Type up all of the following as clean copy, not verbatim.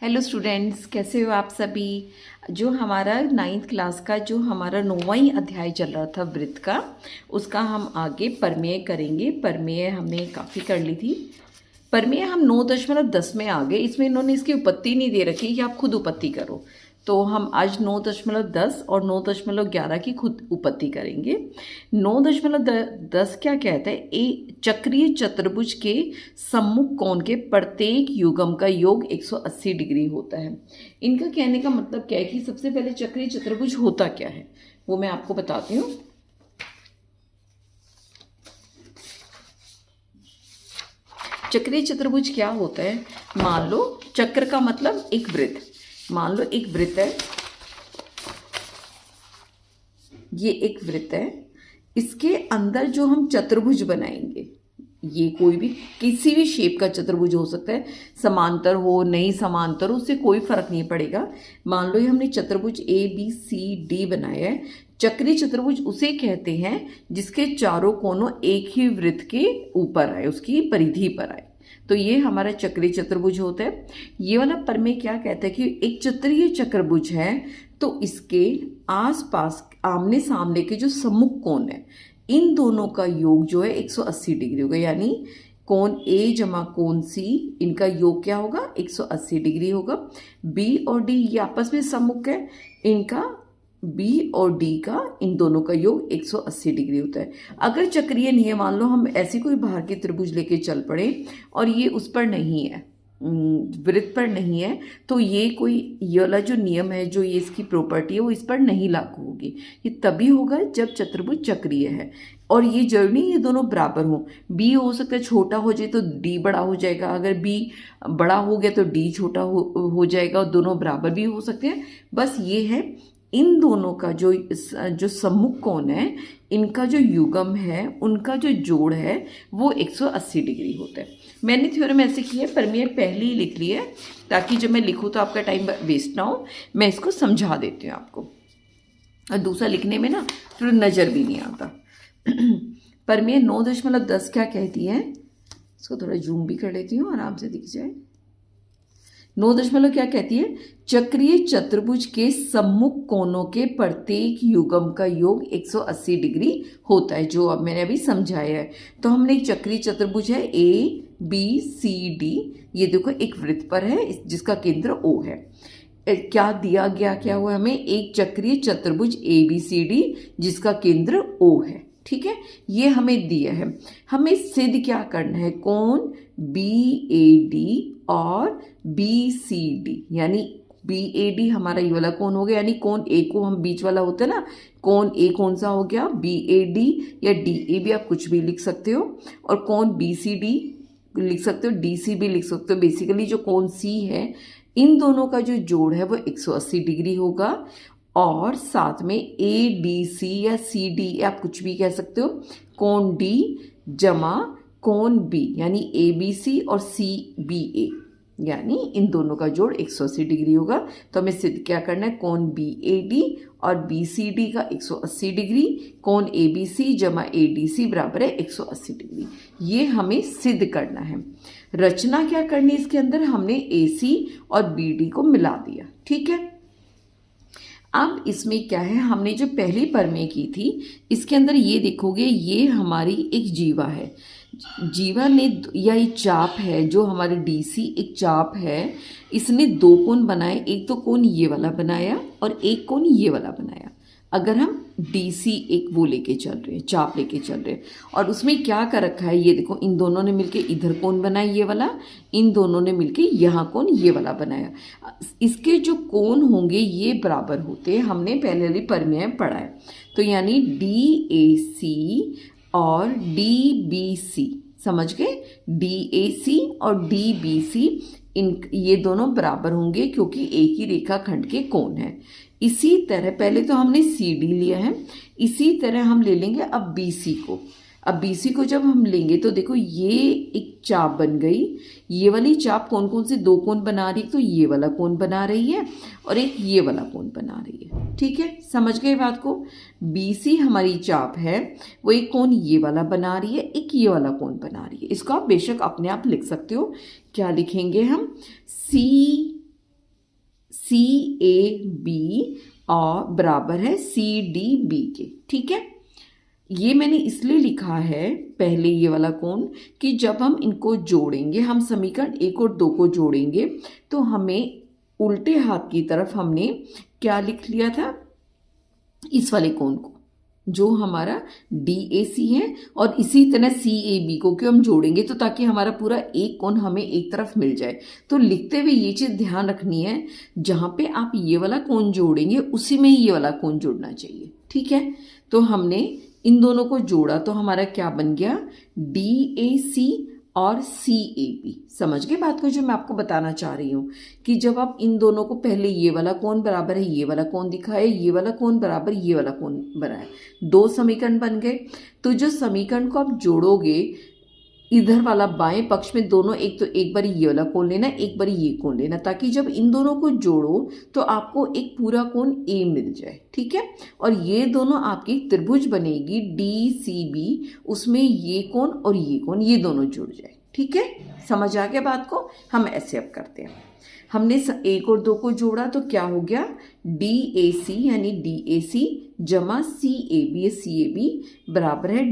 Hello students, कैसे हो आप सभी। जो हमारा 9th क्लास का जो हमारा 9वां अध्याय चल रहा था वृत्त का, उसका हम आगे परमेय करेंगे। परमेय हमने काफ़ी कर ली थी। परमेय हम 9.10 में आ गए। इसमें इन्होंने इसकी उपपत्ति नहीं दे रखी कि आप खुद उपपत्ति करो, तो हम आज 9.10 और 9.11 की खुद उपपत्ति करेंगे। 9.10 क्या कहता है, एक चक्रीय चतुर्भुज के सम्मुख कोण के प्रत्येक युग्म का योग 180 डिग्री होता है। इनका कहने का मतलब क्या है कि सबसे पहले चक्रीय चतुर्भुज होता क्या है वो मैं आपको बताती हूँ। चक्रीय चतुर्भुज क्या होता है, मान लो चक्र का मतलब एक वृत्त, मान लो एक वृत्त है, ये एक वृत्त है, इसके अंदर जो हम चतुर्भुज बनाएंगे, ये कोई भी किसी भी शेप का चतुर्भुज हो सकता है, समांतर हो नहीं समांतर हो, उससे कोई फर्क नहीं पड़ेगा। मान लो ये हमने चतुर्भुज ABCD बनाया है। चक्रीय चतुर्भुज उसे कहते हैं जिसके चारों कोनों एक ही वृत्त के ऊपर आए, उसकी परिधि पर आए, तो ये हमारा चक्रीय चतुर्भुज होता है। ये वाला प्रमेय क्या कहता है कि एक चक्रीय चतुर्भुज है तो इसके आसपास आमने सामने के जो सम्मुख कोण है, इन दोनों का योग जो है 180 डिग्री होगा। यानी कोण A जमा कोण C, इनका योग क्या होगा, 180 डिग्री होगा। B और D ये आपस में सम्मुख है, इनका B और D का इन दोनों का योग 180 डिग्री होता है। अगर चक्रीय नहीं है, मान लो हम ऐसी कोई बाहर की त्रिभुज लेके चल पड़े और ये उस पर नहीं है, वृत्त पर नहीं है, तो ये वाला जो नियम है, जो ये इसकी प्रॉपर्टी है, वो इस पर नहीं लागू होगी। ये तभी होगा जब चतुर्भुज चक्रीय है। और ये जरूरी नहीं ये दोनों बराबर हो, B हो सकता है छोटा हो जाए तो D बड़ा हो जाएगा, अगर B बड़ा हो गया तो D छोटा हो जाएगा, और दोनों बराबर भी हो सकते हैं। बस ये है इन दोनों का जो सम्मुख कोण है, इनका जो युग्म है, उनका जो जोड़ है वो 180 डिग्री होता है। मैंने थ्योरम ऐसे किया है, प्रमेय पहले ही लिख लिया है ताकि जब मैं लिखूँ तो आपका टाइम वेस्ट ना हो। मैं इसको समझा देती हूँ आपको, और दूसरा लिखने में ना फिर नज़र भी नहीं आता। प्रमेय 9.10 क्या कहती है, इसको थोड़ा जूम भी कर लेती हूँ, आराम से दिख जाए। 9 क्या कहती है, चक्रीय चतुर्भुज के सम्मुख कोनों के प्रत्येक युग्म का योग 180 डिग्री होता है, जो अब मैंने अभी समझाया है। तो हमने एक चक्रीय चतुर्भुज है ABCD, ये देखो एक वृत्त पर है जिसका केंद्र O है। क्या दिया गया, क्या हुआ हमें, एक चक्रीय चतुर्भुज ABCD जिसका केंद्र O है, ठीक है, ये हमें दिया है। हमें सिद्ध क्या करना है, कोण BAD और BCD, यानी BAD हमारा ये वाला कोण हो गया, यानी कोण A को हम बीच वाला होता है ना, कोण A कौन सा हो गया, BAD या DAB, आप कुछ भी लिख सकते हो, और कोण BCD लिख सकते हो, DC भी लिख सकते हो। बेसिकली जो कोण C है, इन दोनों का जो जोड़ है वो 180 डिग्री होगा, और साथ में ADC या CD आप कुछ भी कह सकते हो, कोण D जमा कोण B, यानी ABC और CBA, यानी इन दोनों का जोड़ 180 डिग्री होगा। तो हमें सिद्ध क्या करना है, कोण BAD और BCD का 180 डिग्री, कोण ABC जमा ADC बराबर है 180 डिग्री, ये हमें सिद्ध करना है। रचना क्या करनी है, इसके अंदर हमने AC और BD को मिला दिया, ठीक है। अब इसमें क्या है, हमने जो पहली प्रमेय की थी, इसके अंदर ये देखोगे, ये हमारी एक जीवा है, जीवा ने या एक चाप है, जो हमारे DC एक चाप है, इसने दो कोण बनाए, एक तो कोण ये वाला बनाया और एक कोण ये वाला बनाया। अगर हम DC एक वो लेके चल रहे हैं, चाप लेके चल रहे हैं, और उसमें क्या कर रखा है, ये देखो, इन दोनों ने मिलके इधर कोण बनाया ये वाला, इन दोनों ने मिलके यहाँ कोण ये वाला बनाया। इसके जो कोण होंगे ये बराबर होते हैं, हमने पहले वाली प्रमेय पढ़ा है। तो यानी DAC और DBC, समझ गए, DAC और DBC ये दोनों बराबर होंगे क्योंकि एक ही रेखाखंड के कोण है। इसी तरह पहले तो हमने CD लिया है, इसी तरह हम ले लेंगे अब BC को। अब BC को जब हम लेंगे तो देखो ये एक चाप बन गई, ये वाली चाप कौन कौन से दो कोण बना रही है, तो ये वाला कोण बना रही है और एक ये वाला कोण बना रही है, ठीक है, समझ गए बात को। BC हमारी चाप है, वो एक कोण ये वाला बना रही है, एक ये वाला कोण बना रही है। इसको आप बेशक अपने आप लिख सकते हो, क्या लिखेंगे हम, C CAB और बराबर है CDB के। ठीक है, ये मैंने इसलिए लिखा है पहले ये वाला कोण कि जब हम इनको जोड़ेंगे, हम समीकरण 1 और 2 को जोड़ेंगे तो हमें उल्टे हाथ की तरफ हमने क्या लिख लिया था, इस वाले कोण को जो हमारा DAC है, और इसी तरह CAB को क्यों हम जोड़ेंगे तो ताकि हमारा पूरा एक कोण हमें एक तरफ मिल जाए। तो लिखते हुए ये चीज़ ध्यान रखनी है, जहाँ पे आप ये वाला कोण जोड़ेंगे उसी में ही ये वाला कोण जुड़ना चाहिए। ठीक है, तो हमने इन दोनों को जोड़ा तो हमारा क्या बन गया, DAC और CAB। समझ गए बात को जो मैं आपको बताना चाह रही हूँ कि जब आप इन दोनों को, पहले ये वाला कोण बराबर है ये वाला कोण दिखाए, ये वाला कोण बराबर ये वाला कोण बनाए, दो समीकरण बन गए। तो जो समीकरण को आप जोड़ोगे, इधर वाला बाएं पक्ष में दोनों, एक तो एक बार ये वाला कोण लेना, एक बार ये कोण लेना, ताकि जब इन दोनों को जोड़ो तो आपको एक पूरा कोण A मिल जाए। ठीक है, और ये दोनों आपकी त्रिभुज बनेगी DCB, उसमें ये कोण और ये कोण ये दोनों जुड़ जाए। ठीक है, समझ आ गया बात को। हम ऐसे अब करते हैं, हमने 1 और 2 को जोड़ा तो क्या हो गया, DAC यानी DAC जमा CAB बराबर है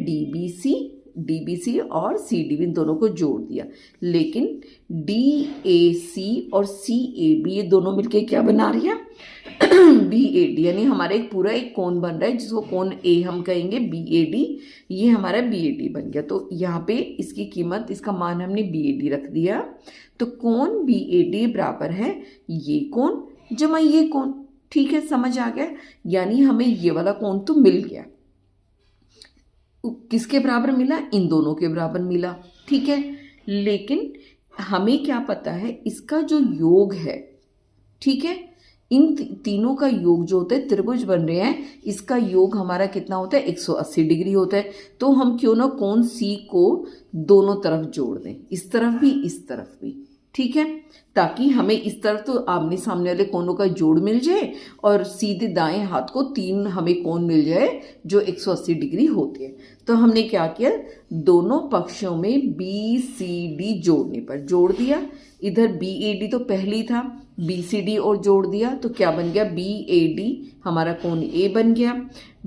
DBC और CDB, इन दोनों को जोड़ दिया। लेकिन DAC और CAB ये दोनों मिलके क्या बना रही है, BAD, यानी हमारा एक पूरा एक कोण बन रहा है जिसको कोण A हम कहेंगे, BAD, ये हमारा BAD बन गया। तो यहाँ पे इसकी कीमत, इसका मान हमने BAD रख दिया। तो कोण BAD बराबर है ये कोण जमा ये कोण। ठीक है, समझ आ गया, यानी हमें ये वाला कोण तो मिल गया। किसके बराबर मिला, इन दोनों के बराबर मिला। ठीक है, लेकिन हमें क्या पता है, इसका जो योग है, ठीक है, इन तीनों का योग जो होता है, त्रिभुज बन रहे हैं, इसका योग हमारा कितना होता है, 180 डिग्री होता है। तो हम क्यों ना कोण C को दोनों तरफ जोड़ दें, इस तरफ भी इस तरफ भी। ठीक है, ताकि हमें इस तरफ तो आमने सामने वाले कोणों का जोड़ मिल जाए और सीधे दाएं हाथ को 3 हमें कोण मिल जाए जो 180 डिग्री होते हैं। तो हमने क्या किया, दोनों पक्षों में BCD जोड़ने पर जोड़ दिया। इधर BAD तो पहले ही था, BCD और जोड़ दिया तो क्या बन गया, BAD हमारा कोण A बन गया,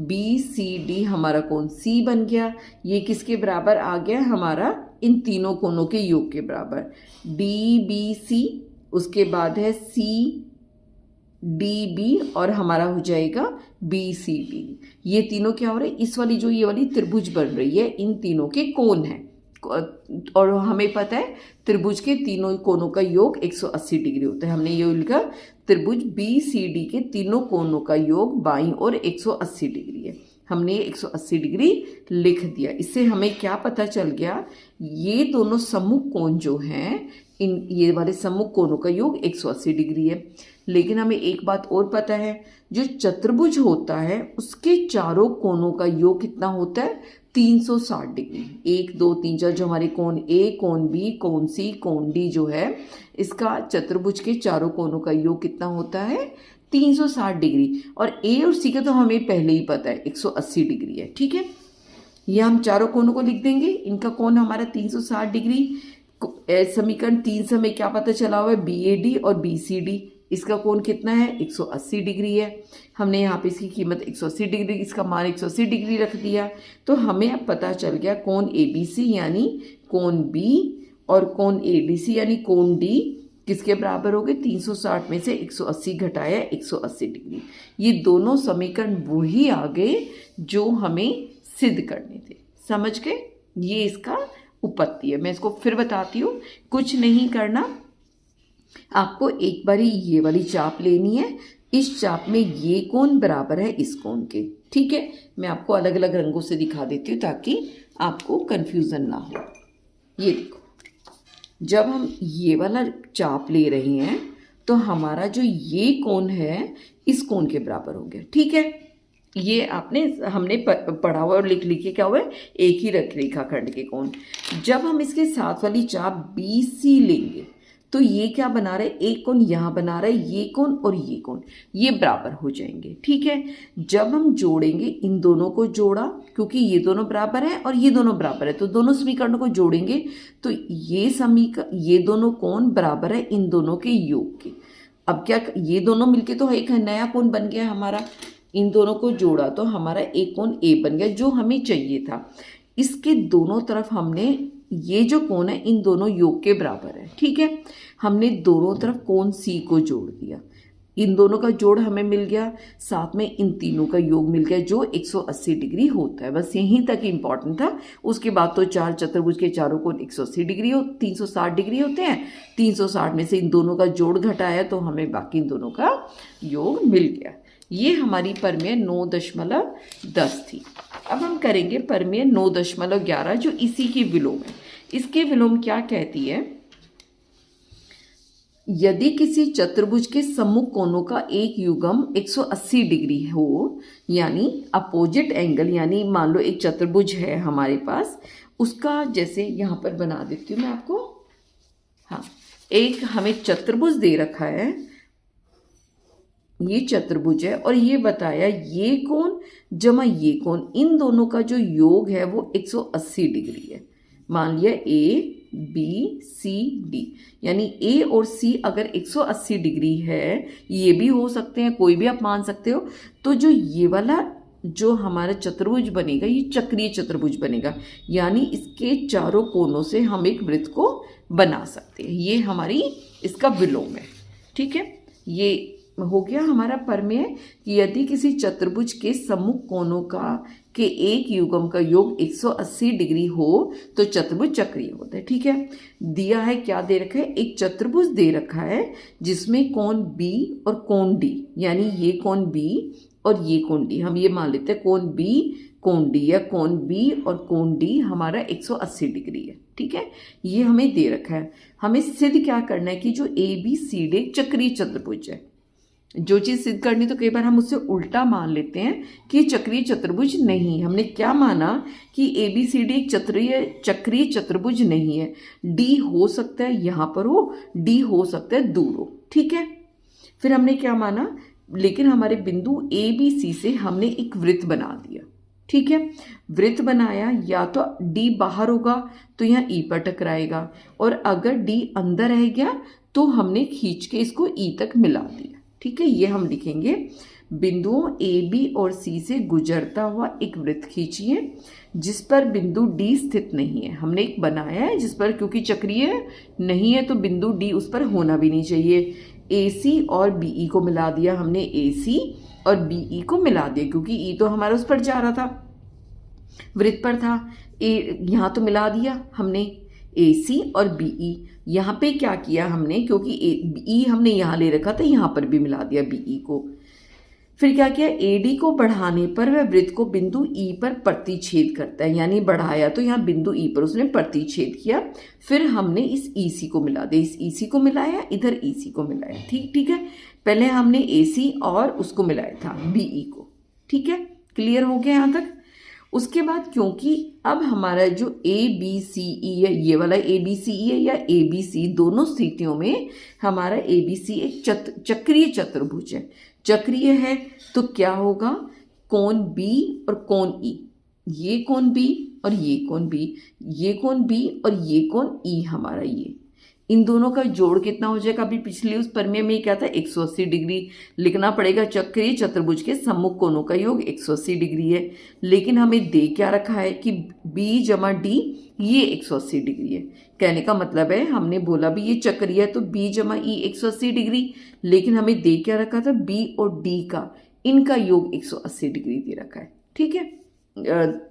BCD हमारा कोण C बन गया। ये किसके बराबर आ गया, हमारा इन तीनों कोणों के योग के बराबर, DBC, उसके बाद है CDB और हमारा हो जाएगा BCD। ये तीनों क्या हो रहे हैं, इस वाली जो ये वाली त्रिभुज बन रही है, इन तीनों के कोण हैं। और हमें पता है त्रिभुज के तीनों कोणों का योग 180 डिग्री होता है। हमने ये लिखा, त्रिभुज BCD के तीनों कोणों का योग बाईं ओर 180 डिग्री है। हमने 180 डिग्री लिख दिया। इससे हमें क्या पता चल गया, ये दोनों सम्मुख कोण जो हैं, इन ये वाले सम्मुख कोणों का योग 180 डिग्री है। लेकिन हमें एक बात और पता है, जो चतुर्भुज होता है उसके चारों कोणों का योग कितना होता है, 360 डिग्री। 1 2 3 4 जो हमारे कोण A, कोण B, कोण C, कोण D जो है, इसका चतुर्भुज के चारों कोणों का योग कितना होता है, 360 डिग्री। और A और C का तो हमें पहले ही पता है 180 डिग्री है। ठीक है, ये हम चारों कोणों को लिख देंगे, इनका कोण हमारा 360 डिग्री। समीकरण 3 से हमें क्या पता चला हुआ है, BAD और BCD, इसका कोण कितना है, 180 डिग्री है। हमने यहाँ पे इसकी कीमत 180 डिग्री, इसका मान 180 डिग्री रख दिया। तो हमें अब पता चल गया कोण ABC यानी कोण B और कोण ADC यानी कोण D किसके बराबर हो गए, 360 में से 180 घटाया 180 डिग्री। ये दोनों समीकरण वही आ गए जो हमें सिद्ध करने थे। समझ गए, ये इसका उपपत्ति है। मैं इसको फिर बताती हूँ, कुछ नहीं करना, आपको एक बारी ये वाली चाप लेनी है, इस चाप में ये कोण बराबर है इस कोण के। ठीक है, मैं आपको अलग अलग रंगों से दिखा देती हूँ ताकि आपको कंफ्यूजन ना हो। ये देखो, जब हम ये वाला चाप ले रहे हैं तो हमारा जो ये कोण है इस कोण के बराबर हो गया। ठीक है, ये हमने पढ़ा हुआ और लिख लिखे क्या हुआ है, एक ही रेखाखंड के कोण। जब हम इसके साथ वाली चाप BC लेंगे तो ये क्या बना रहे, एक कोण यहाँ बना रहा है, ये कोण और ये कोण ये बराबर हो जाएंगे। ठीक है, जब हम जोड़ेंगे, इन दोनों को जोड़ा क्योंकि ये दोनों बराबर है और ये दोनों बराबर है, तो दोनों समीकरणों को जोड़ेंगे तो ये दोनों कोण बराबर है इन दोनों के योग के। अब क्या, ये दोनों मिलके तो एक नया कोण बन गया हमारा, इन दोनों को जोड़ा तो हमारा एक कोण ए बन गया जो हमें चाहिए था। इसके दोनों तरफ हमने ये जो कोण है इन दोनों योग के बराबर है, ठीक है। हमने दोनों तरफ कोण सी को जोड़ दिया, इन दोनों का जोड़ हमें मिल गया, साथ में इन तीनों का योग मिल गया जो 180 डिग्री होता है। बस यहीं तक इम्पॉर्टेंट था। उसके बाद तो चार चतुर्भुज के चारों कोण 180 डिग्री 360 डिग्री होते हैं। 360 में से इन दोनों का जोड़ घटाया तो हमें बाकी इन दोनों का योग मिल गया। ये हमारी परमेय 9.10 थी। अब हम करेंगे परमेय 9.11 जो इसी की विलोम है। इसके विलोम क्या कहती है, यदि किसी चतुर्भुज के सम्मुख कोणों का एक युग्म 180 डिग्री हो, यानी अपोजिट एंगल, यानी मान लो एक चतुर्भुज है हमारे पास, उसका जैसे यहाँ पर बना देती हूँ मैं आपको। हाँ, एक हमें चतुर्भुज दे रखा है, ये चतुर्भुज है और ये बताया ये कोण जमा ये कोण, इन दोनों का जो योग है वो 180 डिग्री है। मान लिया ए बी सी डी, यानी ए और सी अगर 180 डिग्री है, ये भी हो सकते हैं, कोई भी आप मान सकते हो, तो जो ये वाला जो हमारा चतुर्भुज बनेगा ये चक्रीय चतुर्भुज बनेगा, यानी इसके चारों कोनों से हम एक वृत्त को बना सकते हैं। ये हमारी इसका विलोम है, ठीक है। ये हो गया हमारा परमेय कि यदि किसी चतुर्भुज के सम्मुख कोनों का के एक युग्म का योग 180 डिग्री हो तो चतुर्भुज चक्रीय होता है, ठीक है। दिया है, क्या दे रखा है, एक चतुर्भुज दे रखा है जिसमें कोण बी और कोण डी, यानी ये कोण बी और ये कोण डी, हम ये मान लेते हैं कोण बी कोण डी, या कोण बी और कोण डी हमारा 180 डिग्री है, ठीक है। ये हमें दे रखा है। हमें सिद्ध क्या करना है कि जो ए बी सी डी एक चक्रीय चतुर्भुज है। जो चीज़ सिद्ध करनी तो कई बार हम उससे उल्टा मान लेते हैं कि चक्रीय चतुर्भुज नहीं। हमने क्या माना कि ए बी सी डी एक चक्रीय चतुर्भुज नहीं है। डी हो सकता है यहाँ पर हो, डी हो सकता है दूर हो, ठीक है। फिर हमने क्या माना, लेकिन हमारे बिंदु ए बी सी से हमने एक वृत्त बना दिया, ठीक है। वृत्त बनाया, या तो डी बाहर होगा तो यहाँ ई पर टकराएगा, और अगर डी अंदर रह गया तो हमने खींच के इसको ई तक मिला दिया, ठीक है। ये हम लिखेंगे, बिंदुओं ए बी और सी से गुजरता हुआ एक वृत्त खींचिए जिस पर बिंदु डी स्थित नहीं है। हमने एक बनाया है जिस पर, क्योंकि चक्रीय नहीं है तो बिंदु डी उस पर होना भी नहीं चाहिए। ए सी और बी ई को मिला दिया हमने, ए सी और बी ई को मिला दिया, क्योंकि ई तो हमारा उस पर जा रहा था, वृत्त पर था। ए यहाँ तो मिला दिया हमने ए सी और बी ई। यहाँ पे क्या किया हमने, क्योंकि ई हमने यहाँ ले रखा था, यहाँ पर भी मिला दिया बी ई को। फिर क्या किया, ए डी को बढ़ाने पर वह वृत्त को बिंदु ई पर प्रतिच्छेद करता है, यानी बढ़ाया तो यहाँ बिंदु ई पर उसने प्रतिच्छेद किया। फिर हमने इस ई सी को मिला दिया, इस ई सी को मिलाया, इधर ई सी को मिलाया, ठीक है। पहले हमने ए सी और उसको मिलाया था बी ई को, ठीक है। क्लियर हो गया यहाँ तक। उसके बाद क्योंकि अब हमारा जो ए बी सी ई है, ये वाला ए बी सी ई है या ए बी सी, दोनों स्थितियों में हमारा ए बी सी एक चक्रीय चतुर्भुज है। चक्रीय है तो क्या होगा, कोण बी और कोण ई, ये कोण बी और ये कोण बी, ये कोण बी और ये कोण ई हमारा, ये इन दोनों का जोड़ कितना हो जाएगा। अभी पिछले उस परमेय में क्या था, 180 डिग्री लिखना पड़ेगा। चक्रीय चतुर्भुज के सम्मुख कोणों का योग 180 डिग्री है, लेकिन हमें दे क्या रखा है कि b जमा डी ये 180 डिग्री है। कहने का मतलब है, हमने बोला भी ये चक्रीय है तो b जमा ई 180 डिग्री, लेकिन हमें दे क्या रखा था, b और d का इनका योग 180 डिग्री दे रखा है, ठीक है।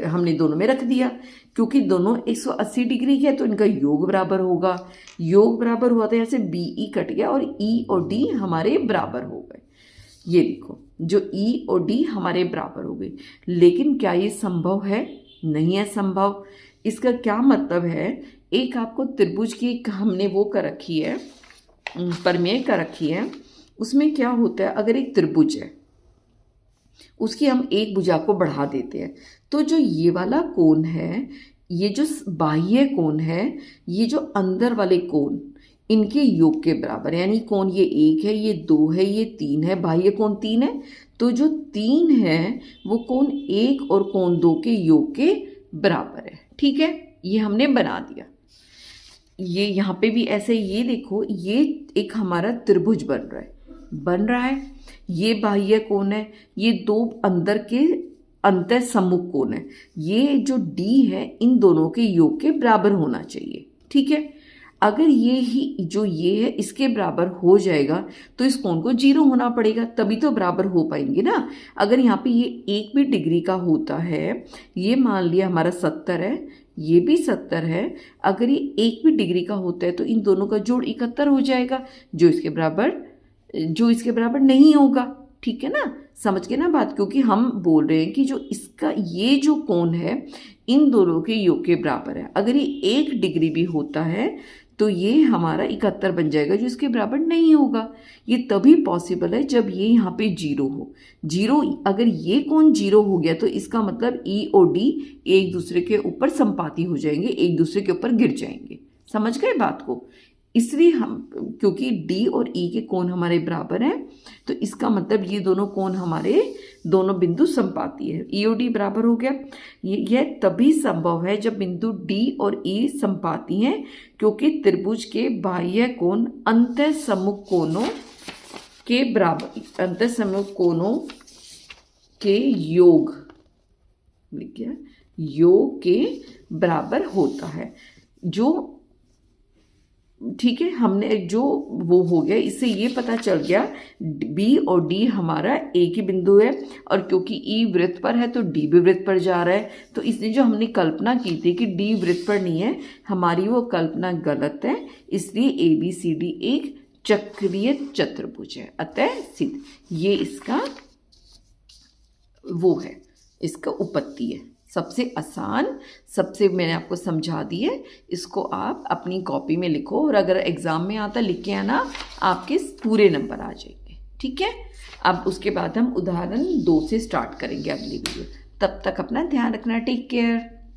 हमने दोनों में रख दिया, क्योंकि दोनों 180 डिग्री है तो इनका योग बराबर होगा। योग बराबर हुआ था, यहाँ से बी ई कट गया और ई और डी हमारे बराबर हो गए। ये देखो, जो ई और डी हमारे बराबर हो गए। लेकिन क्या ये संभव है? नहीं है संभव। इसका क्या मतलब है, एक आपको त्रिभुज की हमने वो कर रखी है, परमेय कर रखी है। उसमें क्या होता है, अगर एक त्रिभुज है उसकी हम एक भुजा को बढ़ा देते हैं तो जो ये वाला कोण है, ये जो बाह्य कोण है, ये जो अंदर वाले कोण, इनके योग के बराबर है। यानी कोण ये 1 है, ये 2 है, ये 3 है, बाह्य कोण 3 है, तो जो 3 है वो कोण 1 और कोण 2 के योग के बराबर है, ठीक है। ये हमने बना दिया। ये यहाँ पे भी ऐसे, ये देखो ये एक हमारा त्रिभुज बन रहा है। ये बाह्य कोण है, ये दो अंदर के अंतः सम्मुख कोण है। ये जो डी है इन दोनों के योग के बराबर होना चाहिए, ठीक है। अगर ये ही जो ये है इसके बराबर हो जाएगा तो इस कोण को 0 होना पड़ेगा, तभी तो बराबर हो पाएंगे ना। अगर यहाँ पे ये 1 भी डिग्री का होता है, ये मान लिया हमारा 70 है, ये भी 70 है, अगर ये 1 भी डिग्री का होता है तो इन दोनों का जोड़ 71 हो जाएगा, जो इसके बराबर नहीं होगा, ठीक है ना। समझ गए ना बात, क्योंकि हम बोल रहे हैं कि जो इसका ये जो कोण है इन दोनों के योग के बराबर है। अगर ये 1 डिग्री भी होता है तो ये हमारा 71 बन जाएगा, जो इसके बराबर नहीं होगा। ये तभी पॉसिबल है जब ये यहाँ पे 0 हो। 0 अगर ये कोण 0 हो गया तो इसका मतलब ई और डी एक दूसरे के ऊपर संपाती हो जाएंगे, एक दूसरे के ऊपर गिर जाएंगे। समझ गए बात को। इसलिए हम, क्योंकि डी और ई के कोण हमारे बराबर हैं तो इसका मतलब ये दोनों कोण हमारे दोनों बिंदु संपाती है। ई और डी बराबर हो गया। यह तभी संभव है जब बिंदु डी और ई संपाती हैं, क्योंकि त्रिभुज के बाह्य कोण अंतः सम्मुख कोणों के बराबर, अंतः सम्मुख कोणों के योग के बराबर होता है। जो ठीक है, हमने जो वो हो गया, इससे ये पता चल गया बी और डी हमारा एक ही बिंदु है, और क्योंकि ई वृत्त पर है तो डी भी वृत्त पर जा रहा है। तो इसने जो हमने कल्पना की थी कि डी वृत्त पर नहीं है, हमारी वो कल्पना गलत है। इसलिए ए बी सी डी एक चक्रीय चतुर्भुज है। अतः सिद्ध, ये इसका वो है, इसका उपपत्ति है। सबसे आसान, सबसे मैंने आपको समझा दी है। इसको आप अपनी कॉपी में लिखो, और अगर एग्ज़ाम में आता लिख के आना, आपके पूरे नंबर आ जाएंगे, ठीक है। अब उसके बाद हम उदाहरण 2 से स्टार्ट करेंगे अगली वीडियो। तब तक अपना ध्यान रखना। Take care.